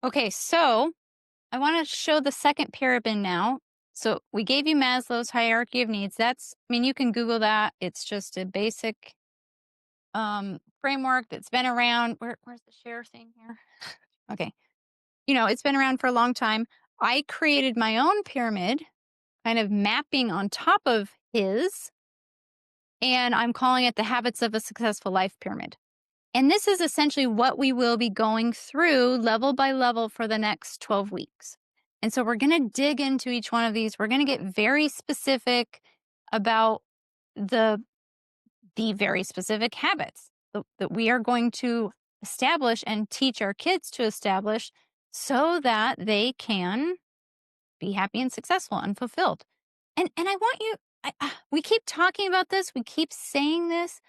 Okay, so I want to show the second pyramid now. So we gave you Maslow's hierarchy of needs. I mean, you can Google that. It's just a basic framework that's been around. Where's the share thing here? Okay. It's been around for a long time. I created my own pyramid, kind of mapping on top of his, and I'm calling it the Habits of a Successful Life Pyramid. And this is essentially what we will be going through level by level for the next 12 weeks. And so we're going to dig into each one of these. We're going to get very specific about the very specific habits that we are going to establish and teach our kids to establish so that they can be happy and successful and fulfilled. And I want you we keep talking about this, we keep saying this.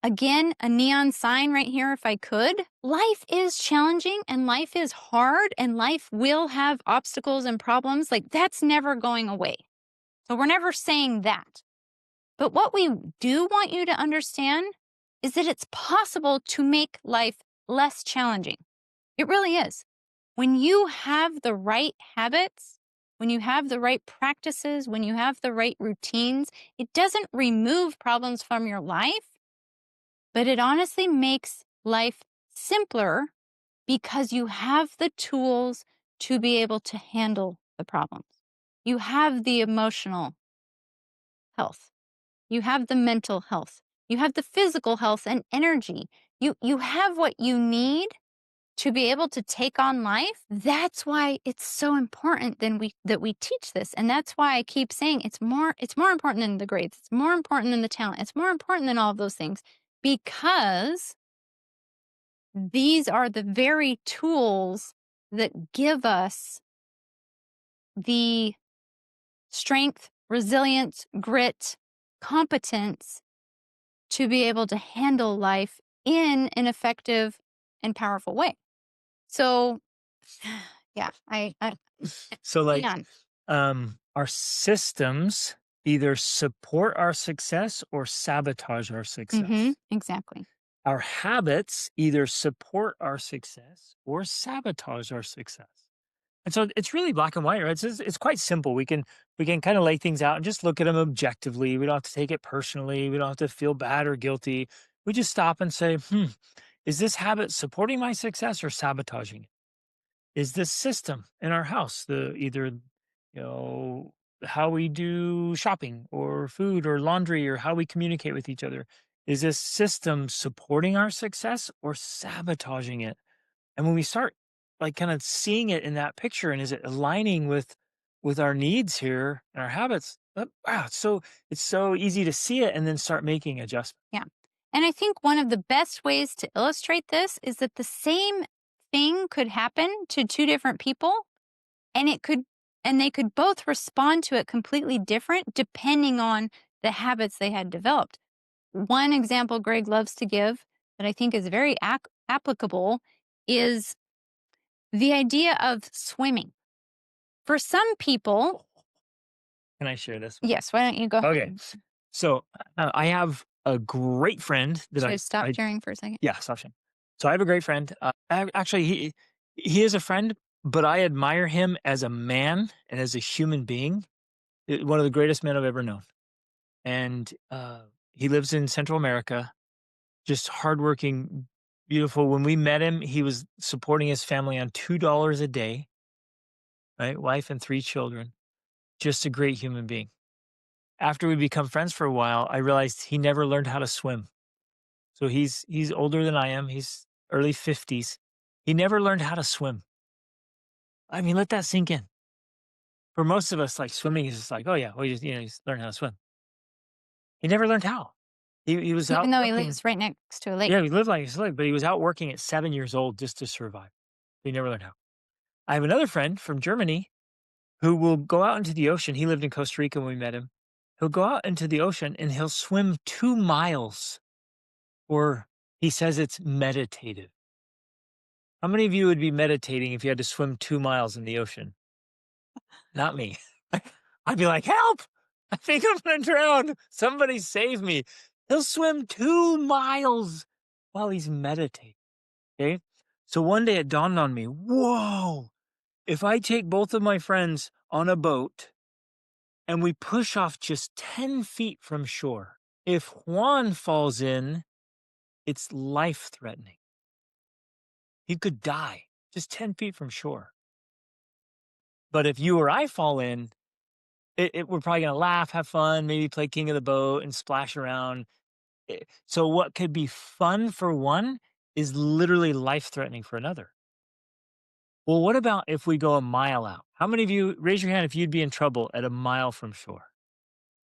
Again, a neon sign right here if I could. Life is challenging and life is hard and life will have obstacles and problems. Like that's never going away. So we're never saying that. But what we do want you to understand is that it's possible to make life less challenging. It really is. When you have the right habits, when you have the right practices, when you have the right routines, it doesn't remove problems from your life, but it honestly makes life simpler because you have the tools to be able to handle the problems. You have the emotional health. You have the mental health. You have the physical health and energy. You have what you need to be able to take on life. That's why it's so important that we teach this. And that's why I keep saying it's more important than the grades. It's more important than the talent. It's more important than all of those things because these are the very tools that give us the strength, resilience, grit, competence to be able to handle life in an effective and powerful way. So, yeah, I So, hang like, on. our systems either support our success or sabotage our success. Exactly. Our habits either support our success or sabotage our success. And so it's really black and white, right? It's quite simple. We can kind of lay things out and just look at them objectively. We don't have to take it personally. We don't have to feel bad or guilty. We just stop and say, is this habit supporting my success or sabotaging it? Is this system in our house the either how we do shopping or food or laundry or how we communicate with each other? Is this system supporting our success or sabotaging it? And when we start like kind of seeing it in that picture and is it aligning with our needs here and our habits, wow, it's so easy to see it and then start making adjustments. Yeah. And I think one of the best ways to illustrate this is that the same thing could happen to two different people and they could both respond to it completely different depending on the habits they had developed. One example Greg loves to give that I think is very applicable is the idea of swimming. For some people, Can I share this one? yes, why don't you go Okay. ahead? So I have a great friend that Should I I, stop I sharing for a second? yeah, stop sharing. So I have a great friend. Actually, he is a friend, but I admire him as a man and as a human being. One of the greatest men I've ever known. And he lives in Central America, just hardworking, beautiful. When we met him, he was supporting his family on $2 a day, right? Wife and three children. Just a great human being. After we become friends for a while, I realized he never learned how to swim. So he's older than I am. He's early 50s. He never learned how to swim. I mean, let that sink in. For most of us, like swimming is just like, oh yeah, we just learn how to swim. He never learned how. He was Even out though he working. lives right next to a lake. Yeah, he lived like a slave, but he was out working at 7 years old just to survive. He never learned how. I have another friend from Germany who will go out into the ocean. He lived in Costa Rica when we met him. He'll go out into the ocean and he'll swim 2 miles, or he says it's meditative. How many of you would be meditating if you had to swim 2 miles in the ocean? Not me. I'd be like, help! I think I'm going to drown. Somebody save me. He'll swim 2 miles while he's meditating. Okay. So one day it dawned on me, whoa, if I take both of my friends on a boat and we push off just 10 feet from shore, if Juan falls in, it's life threatening. He could die just 10 feet from shore. But if you or I fall in, we're probably going to laugh, have fun, maybe play king of the boat and splash around. So, what could be fun for one is literally life threatening for another. Well, what about if we go a mile out? How many of you raise your hand if you'd be in trouble at a mile from shore?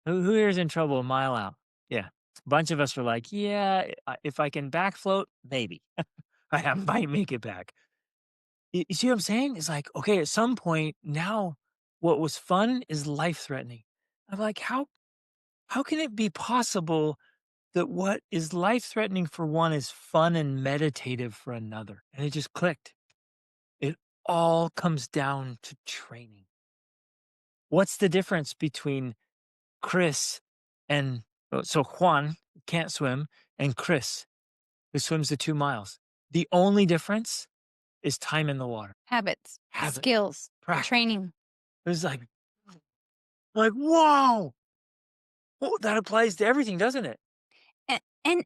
Who here is in trouble a mile out? Yeah. A bunch of us are like, yeah, if I can back float, maybe I might make it back. You see what I'm saying? It's like, okay, at some point now, what was fun is life threatening. I'm like, how can it be possible that what is life threatening for one is fun and meditative for another? And it just clicked. It all comes down to training. What's the difference between Chris and so Juan can't swim and Chris who swims the 2 miles? The only difference is time in the water. Habits, Habit, skills, practice. training. It was like, wow, well, that applies to everything, doesn't it?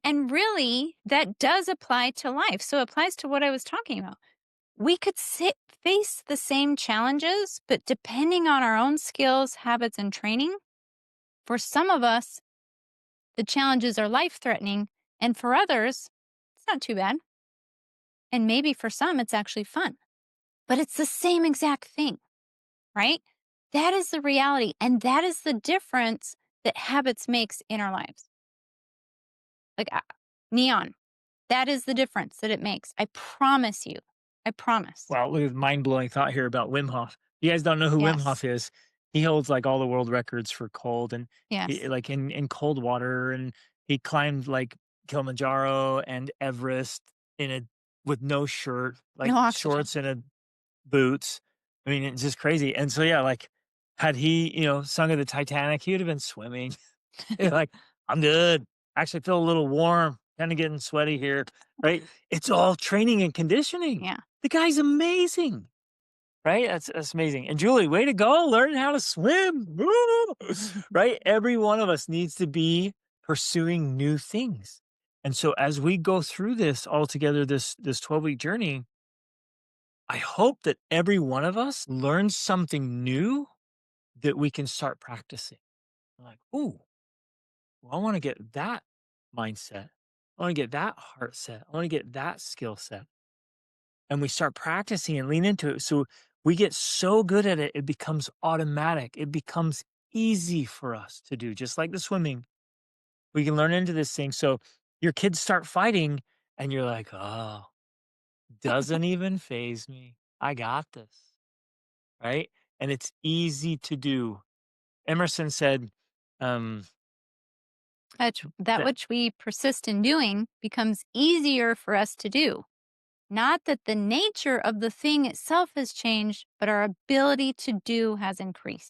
And really that does apply to life. So it applies to what I was talking about. We could face the same challenges, but depending on our own skills, habits, and training, for some of us, the challenges are life threatening. And for others, it's not too bad. And maybe for some, it's actually fun, but it's the same exact thing, right? That is the reality. And that is the difference that habits makes in our lives. Like neon, that is the difference that it makes. I promise you. I promise. Wow, look at mind blowing thought here about Wim Hof. You guys don't know who Wim Yes. Hof is. He holds like all the world records for cold and Yes. like in cold water. And he climbed like Kilimanjaro and Everest in a with no shirt, like No oxygen. shorts and a boots. I mean, it's just crazy. And so, yeah, like had he, sung of the Titanic, he would have been swimming. Like, I'm good. Actually feel a little warm, kind of getting sweaty here. Right. It's all training and conditioning. Yeah. The guy's amazing. Right? That's amazing. And Julie, way to go, learning how to swim. Woo! Right? Every one of us needs to be pursuing new things. And so as we go through this all together, this 12-week journey, I hope that every one of us learns something new that we can start practicing. Like, ooh, well, I want to get that mindset. I want to get that heart set. I want to get that skill set. And we start practicing and lean into it. So we get so good at it, it becomes automatic. It becomes easy for us to do, just like the swimming. We can learn into this thing. So your kids start fighting, and you're like, oh, doesn't even phase me. I got this. Right. And it's easy to do. Emerson said, um, That that, which we persist in doing becomes easier for us to do. Not that the nature of the thing itself has changed, but our ability to do has increased.